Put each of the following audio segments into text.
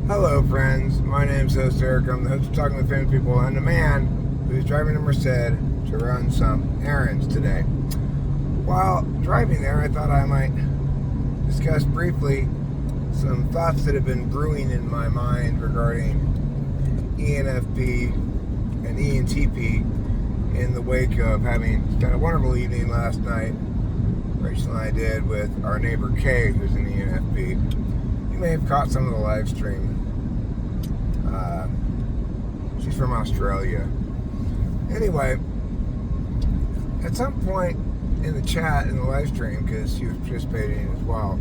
Hello, friends. My name's host Eric. I'm the host of Talking with Famous People and a man who's driving to Merced to run some errands today. While driving there, I thought I might discuss briefly some thoughts that have been brewing in my mind regarding ENFP and ENTP in the wake of having spent a wonderful evening last night. Rachel and I did with our neighbor Kay, who's an ENFP. You may have caught some of the live stream. She's from Australia. Anyway, at some point in the chat, in the live stream, because she was participating as well,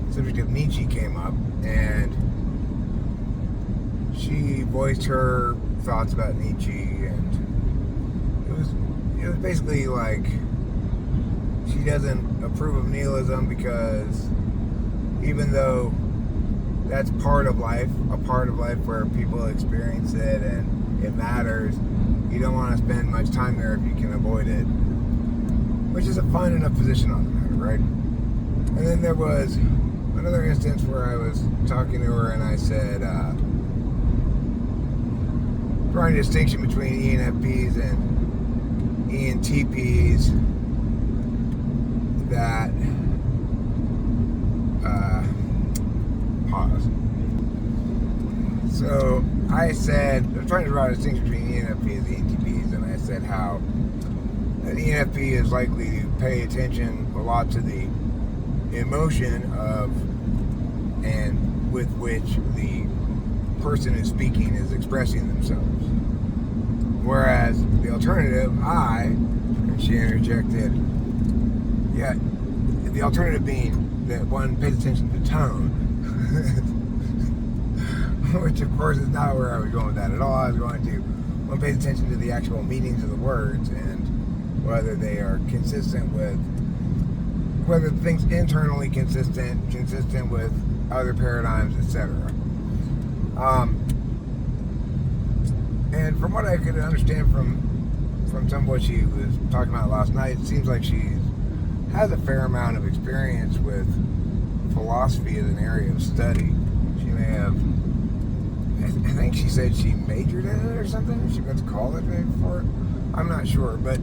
the subject of Nietzsche came up, and she voiced her thoughts about Nietzsche, and it was basically like she doesn't approve of nihilism because even though that's part of life, a part of life where people experience it and it matters, you don't want to spend much time there if you can avoid it, which is a fine enough position on the matter, right? And then there was another instance where I was talking to her and I said, drawing a distinction between ENFPs and ENTPs, that pause. So I said, I'm trying to draw a distinction between ENFPs and ENTPs, and I said how an ENFP is likely to pay attention a lot to the emotion of and with which the person who's speaking is expressing themselves. Whereas the alternative, and she interjected, yeah, the alternative being that one pays attention to tone, which of course is not where I was going with that at all. I was going to, one pays attention to the actual meanings of the words and whether they are consistent with, whether the thing's internally consistent with other paradigms, etc. And from what I could understand from some of what she was talking about last night, it seems like she has a fair amount of experience with philosophy as an area of study. She may have, I think she said she majored in it or something. She went to college maybe for it. I'm not sure, but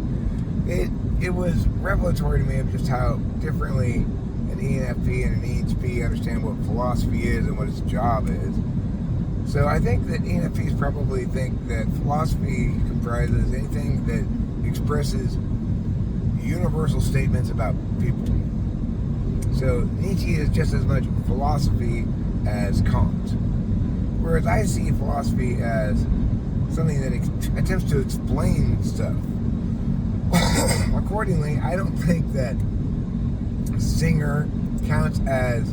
it was revelatory to me of just how differently an ENFP and an ENTP understand what philosophy is and what its job is. So I think that ENFPs probably think that philosophy comprises anything that expresses universal statements about people. So Nietzsche is just as much philosophy as Kant. Whereas I see philosophy as something that attempts to explain stuff. Accordingly, I don't think that Singer counts as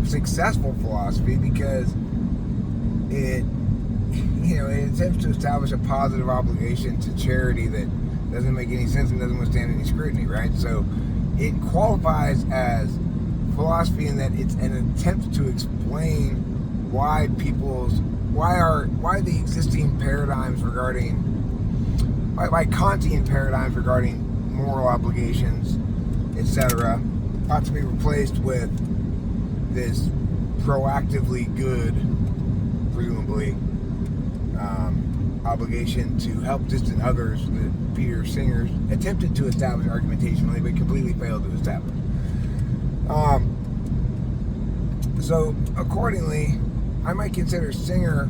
successful philosophy because it attempts to establish a positive obligation to charity that doesn't make any sense and doesn't withstand any scrutiny, right? So it qualifies as philosophy in that it's an attempt to explain why the existing paradigms regarding, why Kantian paradigms regarding moral obligations, etc., ought to be replaced with this proactively good, presumably, obligation to help distant others that Peter Singer attempted to establish argumentationally but completely failed to establish. So accordingly, I might consider Singer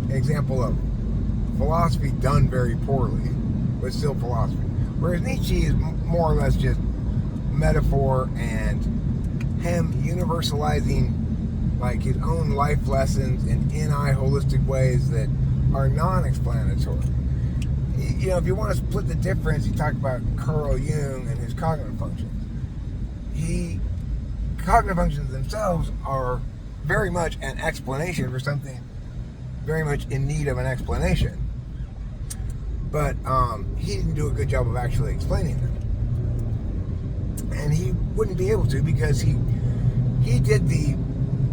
an example of philosophy done very poorly, but still philosophy. Whereas Nietzsche is more or less just metaphor and him universalizing like his own life lessons in holistic ways that are non-explanatory. You know, if you want to split the difference, you talk about Carl Jung and his cognitive functions. Cognitive functions themselves are very much an explanation for something very much in need of an explanation. But he didn't do a good job of actually explaining them. And he wouldn't be able to because he did the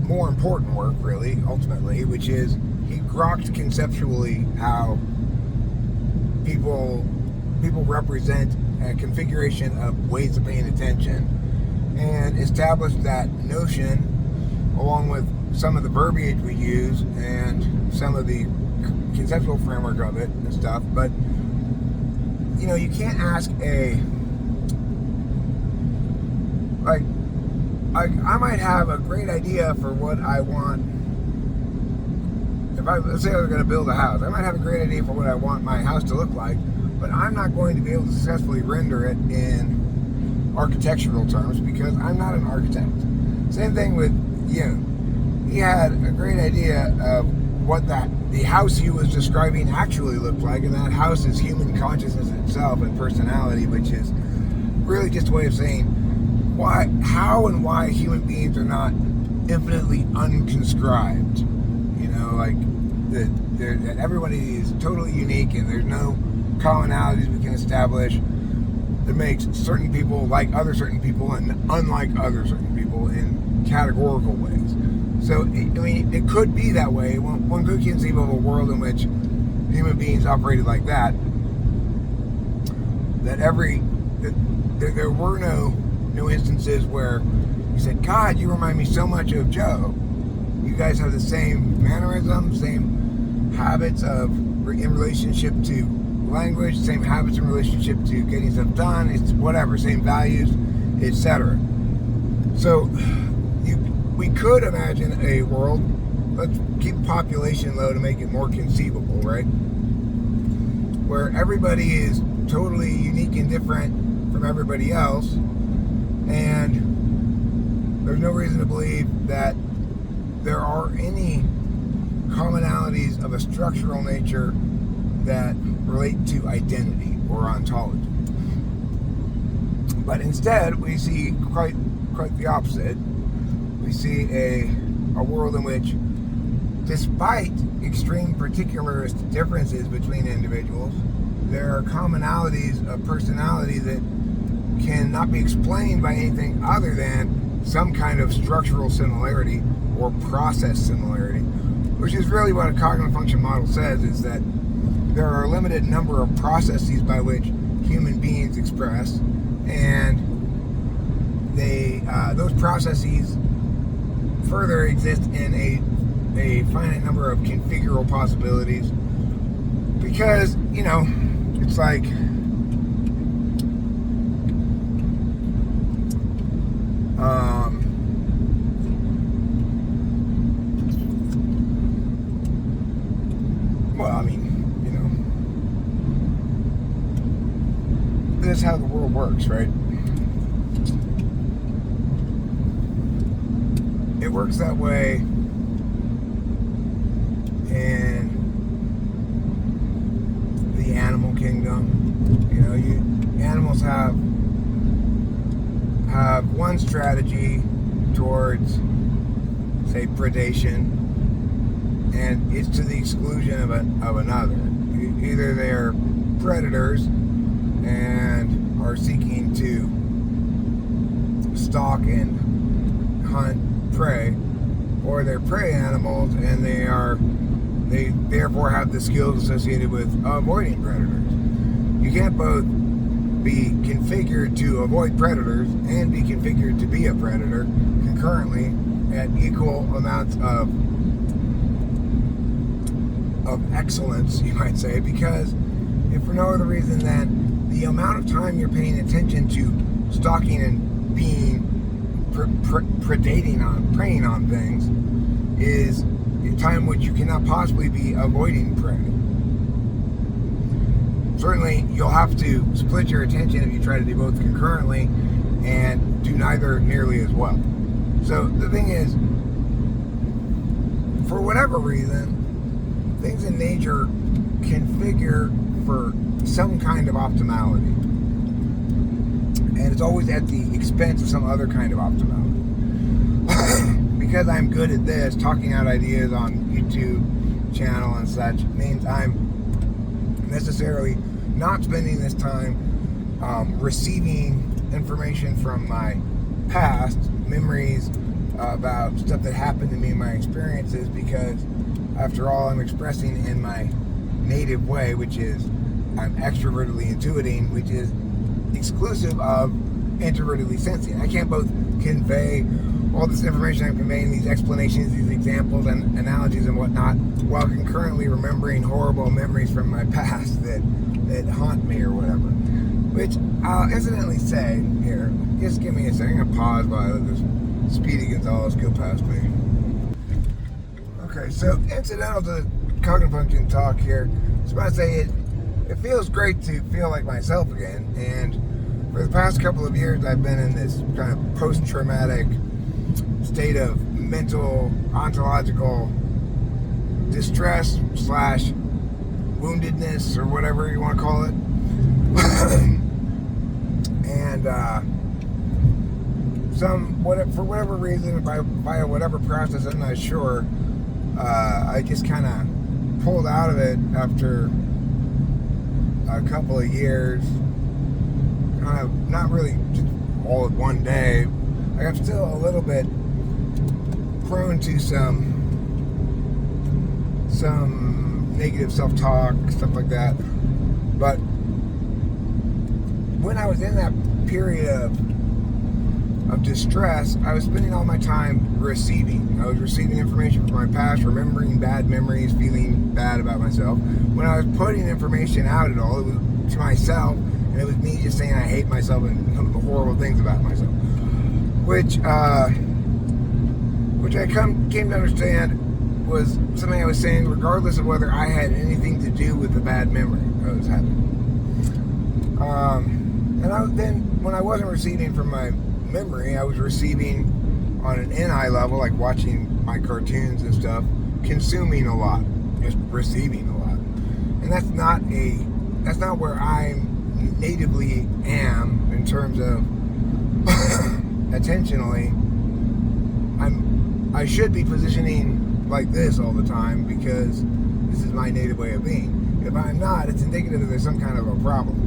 more important work, really, ultimately, which is he grokked conceptually how people represent a configuration of ways of paying attention and established that notion along with some of the verbiage we use and some of the conceptual framework of it and stuff. But you can't ask I might have a great idea for what I want. Let's say I was going to build a house, I might have a great idea for what I want my house to look like, but I'm not going to be able to successfully render it in architectural terms because I'm not an architect. Same thing with he had a great idea of what the house he was describing actually looked like, and that house is human consciousness itself and personality, which is really just a way of saying how and why human beings are not infinitely unconscribed. That everybody is totally unique and there's no commonalities we can establish that makes certain people like other certain people and unlike other certain people in categorical ways. So, it could be that way. One could conceive of a world in which human beings operated like that. There were no instances where you said, God, you remind me so much of Joe. You guys have the same mannerisms, same habits in relationship to language, same habits in relationship to getting stuff done, it's whatever, same values, etc. So we could imagine a world, let's keep population low to make it more conceivable, right? Where everybody is totally unique and different from everybody else, and there's no reason to believe that there are any commonalities of a structural nature that relate to identity or ontology. But instead, we see quite the opposite. We see a world in which, despite extreme particularist differences between individuals, there are commonalities of personality that cannot be explained by anything other than some kind of structural similarity or process similarity, which is really what a cognitive function model says, is that there are a limited number of processes by which human beings express, and those processes further exist in a finite number of configurable possibilities, because it's like this is how the world works, right? It works that way in the animal kingdom. Animals have one strategy towards, say, predation, and it's to the exclusion of another. Either they're predators and are seeking to stalk and hunt prey, or they're prey animals and they therefore have the skills associated with avoiding predators. You can't both be configured to avoid predators and be configured to be a predator concurrently at equal amounts of excellence, you might say, because if for no other reason than the amount of time you're paying attention to stalking and being preying on things is a time which you cannot possibly be avoiding prey. Certainly, you'll have to split your attention if you try to do both concurrently and do neither nearly as well. So the thing is, for whatever reason, things in nature configure for some kind of optimality. And it's always at the expense of some other kind of optimality. Because I'm good at this, talking out ideas on YouTube channel and such, means I'm necessarily not spending this time receiving information from my past, memories about stuff that happened to me in my experiences, because after all, I'm expressing in my native way, which is I'm extrovertedly intuiting, which is exclusive of introvertedly sensing. I can't both convey all this information I'm conveying, these explanations, these examples and analogies and whatnot, while concurrently remembering horrible memories from my past that haunt me or whatever. Which I'll incidentally say here, just give me a second. I'm gonna pause while I let this Speedy Gonzalez go past me. Okay, so incidental to cognitive function talk here, I was about to say it feels great to feel like myself again, and for the past couple of years I've been in this kind of post-traumatic state of mental, ontological distress / woundedness, or whatever you want to call it. And for whatever reason, by whatever process, I'm not sure, I just kind of pulled out of it after a couple of years. Kind of not really just all at one day. Like, I'm still a little bit prone to some negative self-talk, stuff like that. But when I was in that period of distress, I was spending all my time receiving. I was receiving information from my past, remembering bad memories, feeling bad about myself. When I was putting information out at all, it was to myself, and it was me just saying I hate myself and some of the horrible things about myself. Which I came to understand was something I was saying regardless of whether I had anything to do with the bad memory I was having. And then when I wasn't receiving from my memory, I was receiving on an NI level, like watching my cartoons and stuff, consuming a lot, just receiving a lot. And that's not where I natively am in terms of attentionally. I should be positioning like this all the time because this is my native way of being. If I'm not, it's indicative that there's some kind of a problem.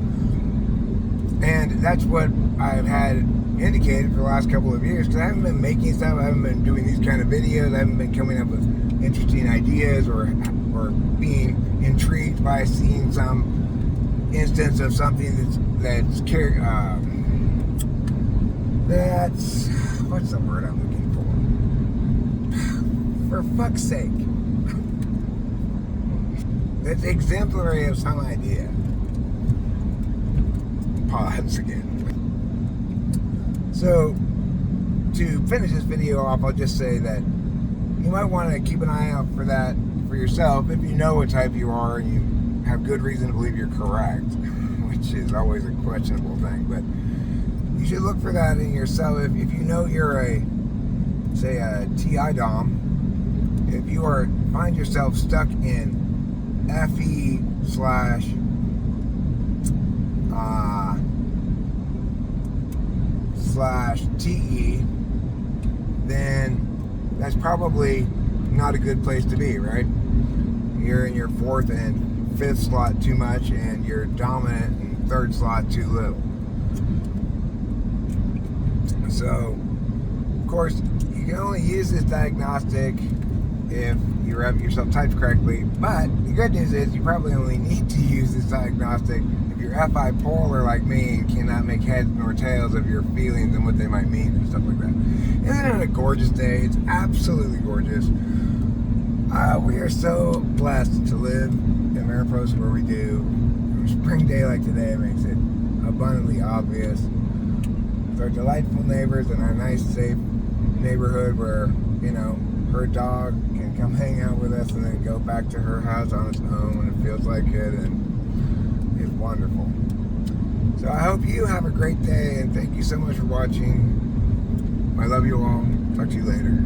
And that's what I've had indicated for the last couple of years, because I haven't been making stuff, I haven't been doing these kind of videos, I haven't been coming up with interesting ideas or being intrigued by seeing some instance of something that's what's the word I'm looking for? For fuck's sake. That's exemplary of some idea. Pause again. So, to finish this video off, I'll just say that you might want to keep an eye out for that for yourself if you know what type you are and you have good reason to believe you're correct, which is always a questionable thing. But you should look for that in yourself. If you know you're a TI Dom, if you find yourself stuck in FE / TE, then that's probably not a good place to be, right? You're in your 4th and 5th slot too much, and your dominant and 3rd slot too little. So, of course, you can only use this diagnostic if you have yourself typed correctly, but the good news is you probably only need to use this diagnostic if you're FI polar like me and cannot make heads nor tails of your feelings and what they might mean and stuff like that. Isn't it a gorgeous day? It's absolutely gorgeous. We are so blessed to live in Mariposa where we do. A spring day like today makes it abundantly obvious. With our delightful neighbors and our nice, safe neighborhood where, her dog can come hang out with us and then go back to her house on its own when it feels like it, and it's wonderful. So I hope you have a great day, and thank you so much for watching. I love you all. Talk to you later.